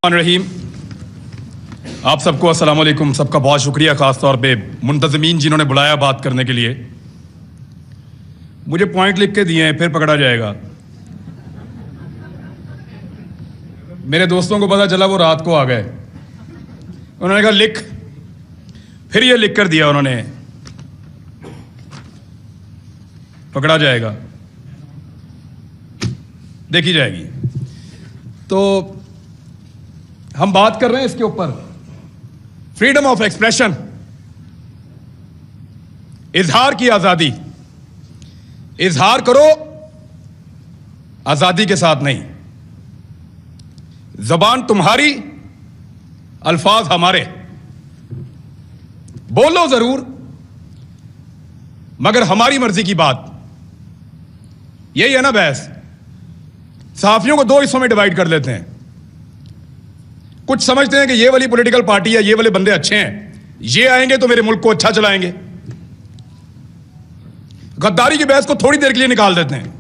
रहीम, आप सबको अस्सलाम वालेकुम। सबका बहुत शुक्रिया, ख़ास तौर पे मुंतज़मीन जिन्होंने बुलाया बात करने के लिए। मुझे पॉइंट लिख के दिए हैं, फिर पकड़ा जाएगा। मेरे दोस्तों को पता चला, वो रात को आ गए। उन्होंने कहा लिख, फिर ये लिख कर दिया उन्होंने, पकड़ा जाएगा, देखी जाएगी। तो हम बात कर रहे हैं इसके ऊपर, फ्रीडम ऑफ एक्सप्रेशन, इजहार की आजादी। इजहार करो, आजादी के साथ नहीं। जबान तुम्हारी, अल्फाज हमारे। बोलो जरूर, मगर हमारी मर्जी की बात। यही है ना बहस। सहाफियों को दो हिस्सों में डिवाइड कर लेते हैं। कुछ समझते हैं कि ये वाली पॉलिटिकल पार्टी है, ये वाले बंदे अच्छे हैं, ये आएंगे तो मेरे मुल्क को अच्छा चलाएंगे। गद्दारी की बहस को थोड़ी देर के लिए निकाल देते हैं।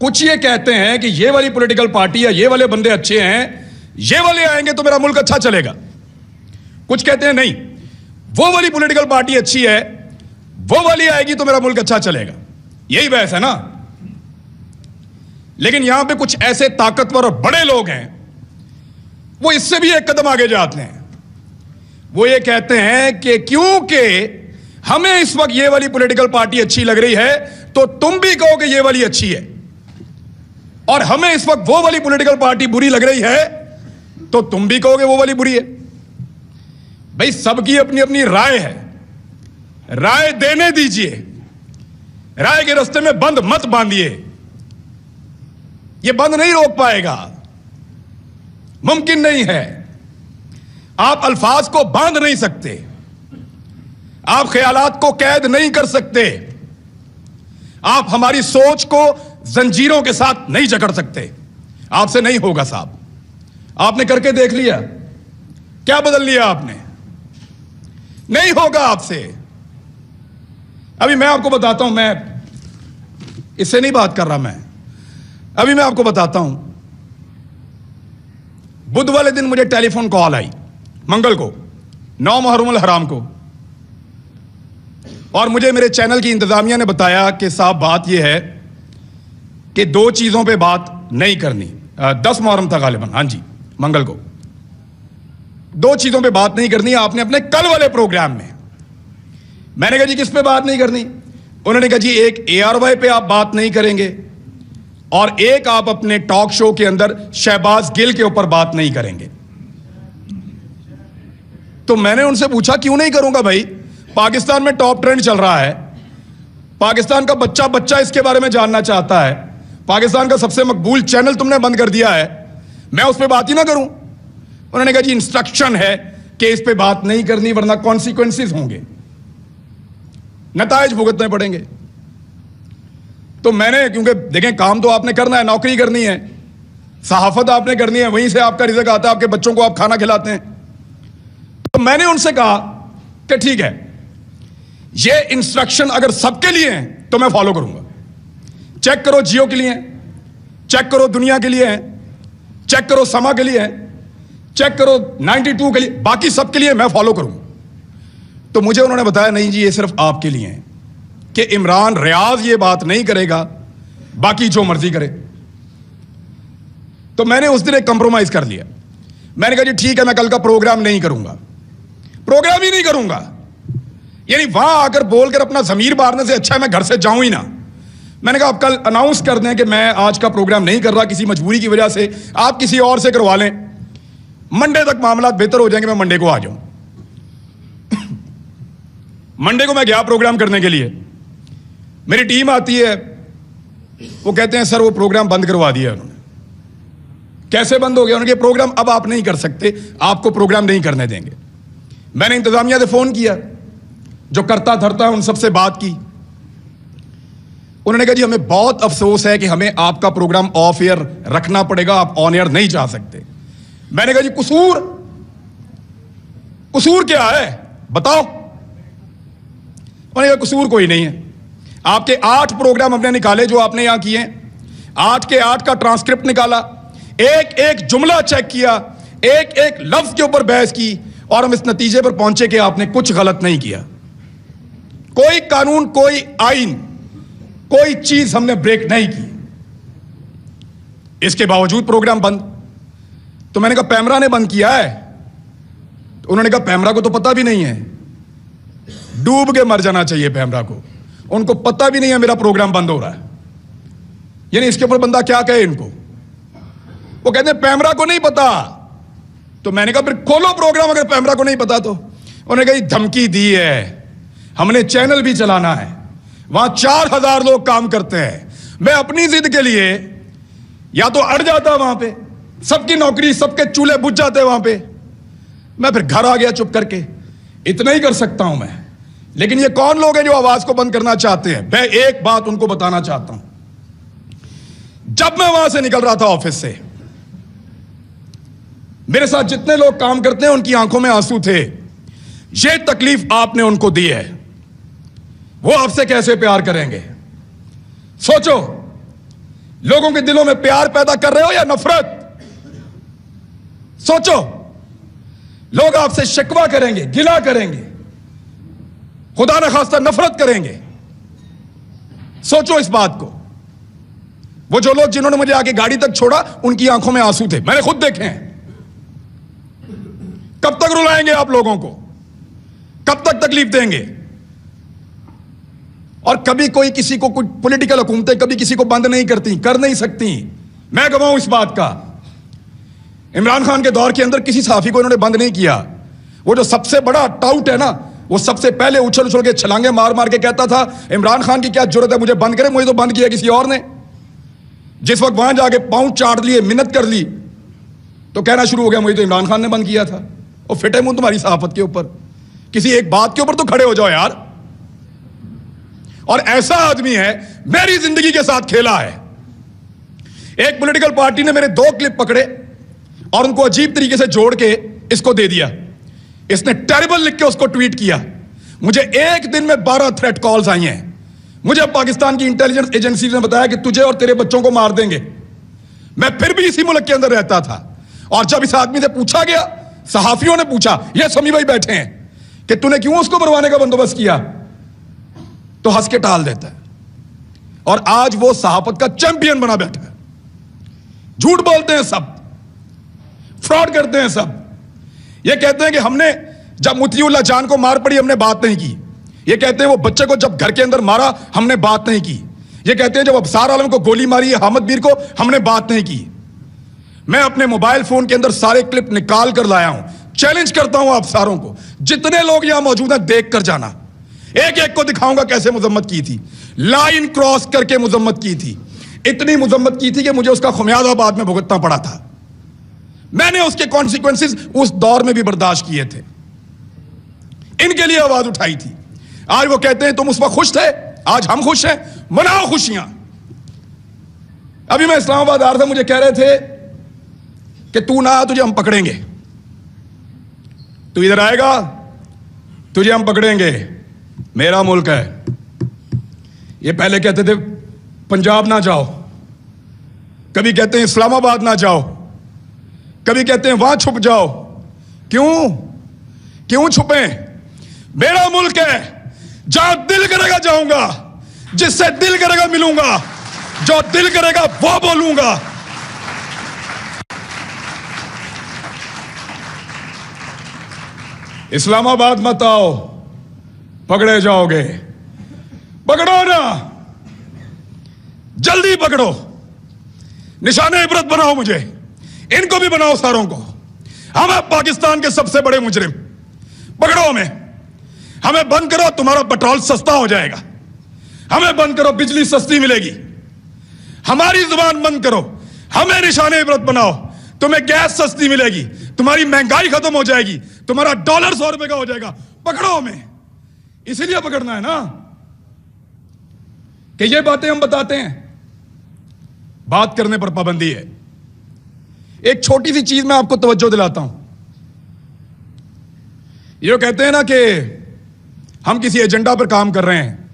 कुछ ये कहते हैं कि ये वाली पॉलिटिकल पार्टी है, ये वाले बंदे अच्छे हैं, ये वाले आएंगे तो मेरा मुल्क अच्छा चलेगा। कुछ कहते हैं नहीं, वो वाली पॉलिटिकल पार्टी अच्छी है, वो वाली आएगी तो मेरा मुल्क अच्छा चलेगा। यही बहस है ना। लेकिन यहां पे कुछ ऐसे ताकतवर और बड़े लोग हैं, वो इससे भी एक कदम आगे जाते हैं। वो ये कहते हैं कि क्योंकि हमें इस वक्त ये वाली पॉलिटिकल पार्टी अच्छी लग रही है, तो तुम भी कहो कि ये वाली अच्छी है, और हमें इस वक्त वो वाली पॉलिटिकल पार्टी बुरी लग रही है, तो तुम भी कहोगे वो वाली बुरी है। भाई, सबकी अपनी अपनी राय है, राय देने दीजिए। राय के रास्ते में बंद मत बांधिए, ये बंद नहीं रोक पाएगा, मुमकिन नहीं है। आप अल्फाज को बांध नहीं सकते, आप ख्यालात को कैद नहीं कर सकते, आप हमारी सोच को जंजीरों के साथ नहीं जकड़ सकते। आपसे नहीं होगा साहब। आपने करके देख लिया, क्या बदल लिया आपने? नहीं होगा आपसे। अभी मैं आपको बताता हूं, मैं इससे नहीं बात कर रहा, अभी मैं आपको बताता हूं। बुध वाले दिन मुझे टेलीफोन कॉल आई, मंगल को, 9 मुहर्रम अल हराम को, और मुझे मेरे चैनल की इंतजामिया ने बताया कि साहब बात यह है कि 2 चीजों पे बात नहीं करनी। 10 मुहर्रम था गालिबन, हाँ जी, मंगल को। 2 चीजों पे बात नहीं करनी आपने अपने कल वाले प्रोग्राम में। मैंने कहा जी किस पे बात नहीं करनी? उन्होंने कहा जी एक ARY पे आप बात नहीं करेंगे, और एक आप अपने टॉक शो के अंदर शहबाज गिल के ऊपर बात नहीं करेंगे। तो मैंने उनसे पूछा क्यों नहीं करूंगा भाई? पाकिस्तान में टॉप ट्रेंड चल रहा है, पाकिस्तान का बच्चा बच्चा इसके बारे में जानना चाहता है, पाकिस्तान का सबसे मकबूल चैनल तुमने बंद कर दिया है, मैं उस पर बात ही ना करूं? उन्होंने कहा जी इंस्ट्रक्शन है कि इस पे बात नहीं करनी, वरना कॉन्सिक्वेंसेस होंगे, नताइज भुगतने पड़ेंगे। तो मैंने, क्योंकि देखें काम तो आपने करना है, नौकरी करनी है, सहाफत आपने करनी है, वहीं से आपका रिज़्क आता है, आपके बच्चों को आप खाना खिलाते हैं। तो मैंने उनसे कहा कि ठीक है, ये इंस्ट्रक्शन अगर सबके लिए हैं तो मैं फॉलो करूंगा। चेक करो जियो के लिए हैं, चेक करो दुनिया के लिए हैं, चेक करो समा के लिए हैं, चेक करो 92 के लिए, बाकी सबके लिए मैं फॉलो करूंगा। तो मुझे उन्होंने बताया नहीं जी, ये सिर्फ आपके लिए है कि इमरान रियाज ये बात नहीं करेगा, बाकी जो मर्जी करे। तो मैंने उस दिन एक कंप्रोमाइज कर लिया। मैंने कहा जी ठीक है, मैं कल का प्रोग्राम नहीं करूंगा, प्रोग्राम ही नहीं करूंगा। यानी वहां आकर बोलकर अपना जमीर मारने से अच्छा है मैं घर से जाऊं ही ना। मैंने कहा आप कल अनाउंस कर दें कि मैं आज का प्रोग्राम नहीं कर रहा, किसी मजबूरी की वजह से, आप किसी और से करवा लें, मंडे तक मामला बेहतर हो जाएंगे, मैं मंडे को आ जाऊं। मंडे को मैं गया प्रोग्राम करने के लिए, मेरी टीम आती है, वो कहते हैं सर वो प्रोग्राम बंद करवा दिया उन्होंने। कैसे बंद हो गया? उन्होंने प्रोग्राम अब आप नहीं कर सकते, आपको प्रोग्राम नहीं करने देंगे। मैंने इंतजामिया से फोन किया, जो करता धरता है उन सबसे बात की। उन्होंने कहा जी हमें बहुत अफसोस है कि हमें आपका प्रोग्राम ऑफ एयर रखना पड़ेगा, आप ऑन एयर नहीं जा सकते। मैंने कहा जी कसूर क्या है बताओ? उन्होंने कहा कसूर कोई नहीं है, आपके 8 प्रोग्राम हमने निकाले जो आपने यहां किए, 8 के 8 का ट्रांसक्रिप्ट निकाला, एक एक जुमला चेक किया, एक एक लफ्ज के ऊपर बहस की और हम इस नतीजे पर पहुंचे कि आपने कुछ गलत नहीं किया। कोई कानून, कोई आइन, कोई चीज हमने ब्रेक नहीं की। इसके बावजूद प्रोग्राम बंद। तो मैंने कहा पैमरा ने बंद किया है। तो उन्होंने कहा पैमरा को तो पता भी नहीं है, डूब के मर जाना चाहिए पैमरा को, उनको पता भी नहीं है मेरा प्रोग्राम बंद हो रहा है। यानी इसके ऊपर बंदा क्या कहे इनको? वो कहते हैं पैमरा को नहीं पता। तो मैंने कहा फिर खोलो प्रोग्राम अगर पैमरा को नहीं पता तो। उन्होंने कहा धमकी दी है, हमने चैनल भी चलाना है, वहां 4000 लोग काम करते हैं। मैं अपनी जिद के लिए या तो अड़ जाता वहां पे, सबकी नौकरी, सबके चूल्हे बुझ जाते वहां पे, मैं फिर घर आ गया चुप करके। इतना ही कर सकता हूं मैं। लेकिन ये कौन लोग हैं जो आवाज को बंद करना चाहते हैं? मैं एक बात उनको बताना चाहता हूं। जब मैं वहां से निकल रहा था ऑफिस से, मेरे साथ जितने लोग काम करते हैं उनकी आंखों में आंसू थे। ये तकलीफ आपने उनको दी है, वो आपसे कैसे प्यार करेंगे? सोचो, लोगों के दिलों में प्यार पैदा कर रहे हो या नफरत? सोचो, लोग आपसे शिकवा करेंगे, गिला करेंगे, खुदा न खास्ता नफरत करेंगे। सोचो इस बात को। वो जो लोग जिन्होंने मुझे आके गाड़ी तक छोड़ा, उनकी आंखों में आंसू थे, मैंने खुद देखे हैं। कब तक रुलाएंगे आप लोगों को? कब तक तकलीफ देंगे? और कभी कोई किसी को, कुछ पॉलिटिकल हुकूमतें कभी किसी को बंद नहीं करती, कर नहीं सकती। मैं गवाऊं इस बात का। इमरान खान के दौर के अंदर किसी सहाफी को इन्होंने बंद नहीं किया। वो जो सबसे बड़ा टाउट है ना, वो सबसे पहले उछल उछल के छलांगे मार मार के कहता था इमरान खान की क्या जरूरत है मुझे बंद करे, मुझे तो बंद किया किसी और ने। जिस वक्त वहां जाके पांव चाट लिए, मिन्नत कर ली, तो कहना शुरू हो गया मुझे तो इमरान खान ने बंद किया था। और फिटे मुंह तुम्हारी सहाफत के ऊपर, किसी एक बात के ऊपर तो खड़े हो जाओ यार। और ऐसा आदमी है, मेरी जिंदगी के साथ खेला है। एक पॉलिटिकल पार्टी ने मेरे 2 क्लिप पकड़े और उनको अजीब तरीके से जोड़ के इसको दे दिया। इसने टेरिबल लिख के उसको ट्वीट किया। मुझे एक दिन में 12 थ्रेट कॉल्स आई हैं। मुझे पाकिस्तान की इंटेलिजेंस एजेंसी ने बताया कि तुझे और तेरे बच्चों को मार देंगे। मैं फिर भी इसी मुल्क के अंदर रहता था। और जब इस आदमी से पूछा गया, सहाफियों ने पूछा, ये समी भाई बैठे हैं, कि तूने क्यों उसको मरवाने का बंदोबस्त किया, तो हंस के टाल देता है। और आज वो सहाफत का चैंपियन बना बैठा है। झूठ बोलते हैं सब, फ्रॉड करते हैं सब। ये कहते हैं कि हमने जब मुतीउल्लाह जान को मार पड़ी हमने बात नहीं की। ये कहते हैं वो बच्चे को जब घर के अंदर मारा हमने बात नहीं की। ये कहते हैं जब अबसार आलम को गोली मारी है हामिद मीर को, हमने बात नहीं की। मैं अपने मोबाइल फोन के अंदर सारे क्लिप निकाल कर लाया हूं। चैलेंज करता हूं आप सारों को, जितने लोग यहां मौजूद हैं देख कर जाना। एक एक को दिखाऊंगा कैसे मुजम्मत की थी, लाइन क्रॉस करके मुजम्मत की थी। इतनी मुजम्मत की थी कि मुझे उसका खुमियाजा बाद में भुगतना पड़ा था। मैंने उसके कॉन्सिक्वेंसेस उस दौर में भी बर्दाश्त किए थे। इनके लिए आवाज उठाई थी। आज वो कहते हैं तुम उस वक्त खुश थे, आज हम खुश हैं, मनाओ खुशियां। अभी मैं इस्लामाबाद आ रहा था, मुझे कह रहे थे कि तू ना आ, तुझे हम पकड़ेंगे। तू इधर आएगा, तुझे हम पकड़ेंगे। मेरा मुल्क है। ये पहले कहते थे पंजाब ना जाओ, कभी कहते हैं इस्लामाबाद ना जाओ, कभी कहते हैं वहां छुप जाओ। क्यों क्यों छुपे? मेरा मुल्क है, जहां दिल करेगा जाऊंगा, जिससे दिल करेगा मिलूंगा, जो दिल करेगा वो बोलूंगा। इस्लामाबाद मत आओ, पकड़े जाओगे। पकड़ो ना, जल्दी पकड़ो, निशाने इबरत बनाओ मुझे, इनको भी बनाओ, सारों को। हम हैं पाकिस्तान के सबसे बड़े मुजरिम, पकड़ो हमें बंद करो, तुम्हारा पेट्रोल सस्ता हो जाएगा। हमें बंद करो, बिजली सस्ती मिलेगी। हमारी जुबान बंद करो, हमें निशाने इबरत बनाओ, तुम्हें गैस सस्ती मिलेगी, तुम्हारी महंगाई खत्म हो जाएगी, तुम्हारा डॉलर 100 रुपए का हो जाएगा। पकड़ो हमें, इसीलिए पकड़ना है ना कि ये बातें हम बताते हैं। बात करने पर पाबंदी है। एक छोटी सी चीज मैं आपको तवज्जो दिलाता हूं। ये कहते हैं ना कि हम किसी एजेंडा पर काम कर रहे हैं।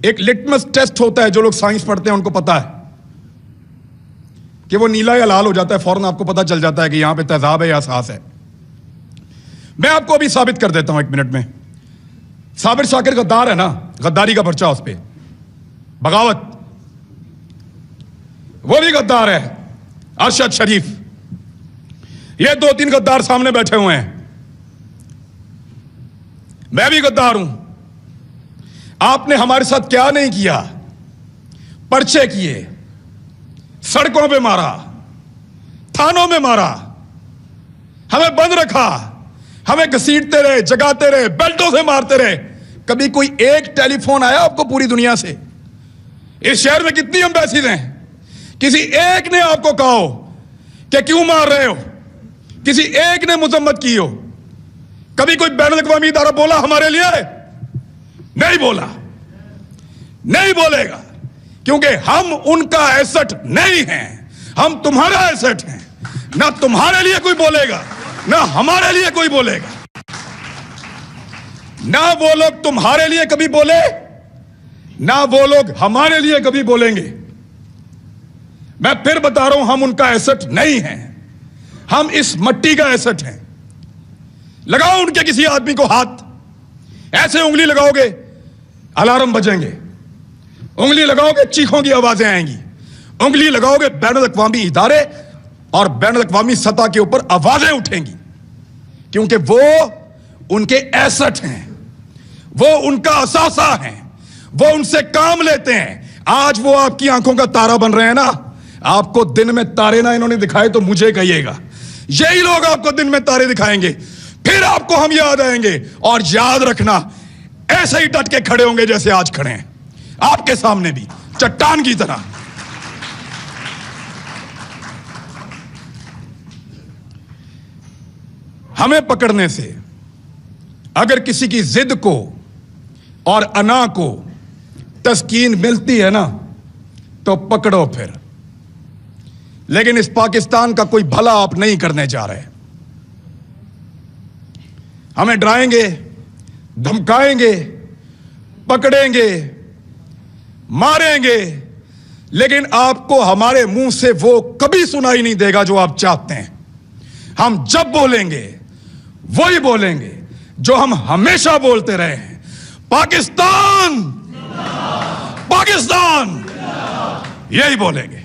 एक लिटमस टेस्ट होता है, जो लोग साइंस पढ़ते हैं उनको पता है कि वो नीला या लाल हो जाता है, फौरन आपको पता चल जाता है कि यहां पे तेजाब है या सास है। मैं आपको अभी साबित कर देता हूं 1 मिनट में। साबिर शाकिर गद्दार है ना, गद्दारी का पर्चा उस पे, बगावत, वो भी गद्दार है। अरशद शरीफ, ये 2-3 गद्दार सामने बैठे हुए हैं। मैं भी गद्दार हूं। आपने हमारे साथ क्या नहीं किया, पर्चे किए, सड़कों पे मारा, थानों में मारा, हमें बंद रखा, हमें घसीटते रहे, जगाते रहे, बेल्टों से मारते रहे। कभी कोई एक टेलीफोन आया आपको पूरी दुनिया से? इस शहर में कितनी एम्बेसीज हैं, किसी एक ने आपको कहा हो कि क्यों मार रहे हो? किसी एक ने मजम्मत की हो? कभी कोई बैनुल अक़वामी इदारा बोला हमारे लिए? नहीं बोला, नहीं बोलेगा, क्योंकि हम उनका एसेट नहीं हैं, हम तुम्हारा एसेट हैं। ना तुम्हारे लिए कोई बोलेगा, ना हमारे लिए कोई बोलेगा। ना वो लोग तुम्हारे लिए कभी बोले, ना वो लोग हमारे लिए कभी बोलेंगे। मैं फिर बता रहा हूं, हम उनका एसेट नहीं हैं, हम इस मट्टी का एसेट हैं। लगाओ उनके किसी आदमी को हाथ, ऐसे उंगली लगाओगे अलार्म बजेंगे, उंगली लगाओगे चीखों की आवाजें आएंगी, उंगली लगाओगे बैनुल अक़वामी इदारे और बैनुल अक़वामी सतह के ऊपर आवाजें उठेंगी, क्योंकि वो उनके एसेट हैं, वो उनका असासा हैं, वो उनसे काम लेते हैं। आज वो आपकी आंखों का तारा बन रहे हैं ना। आपको दिन में तारे ना इन्होंने दिखाए तो मुझे कहिएगा, यही लोग आपको दिन में तारे दिखाएंगे, फिर आपको हम याद आएंगे। और याद रखना, ऐसे ही डट के खड़े होंगे जैसे आज खड़े हैं, आपके सामने भी चट्टान की तरह। हमें पकड़ने से अगर किसी की जिद को और अना को तस्कीन मिलती है ना, तो पकड़ो फिर। लेकिन इस पाकिस्तान का कोई भला आप नहीं करने जा रहे। हमें डराएंगे, धमकाएंगे, पकड़ेंगे, मारेंगे, लेकिन आपको हमारे मुंह से वो कभी सुनाई नहीं देगा जो आप चाहते हैं। हम जब बोलेंगे वही बोलेंगे जो हम हमेशा बोलते रहे हैं, पाकिस्तान, पाकिस्तान, यही बोलेंगे।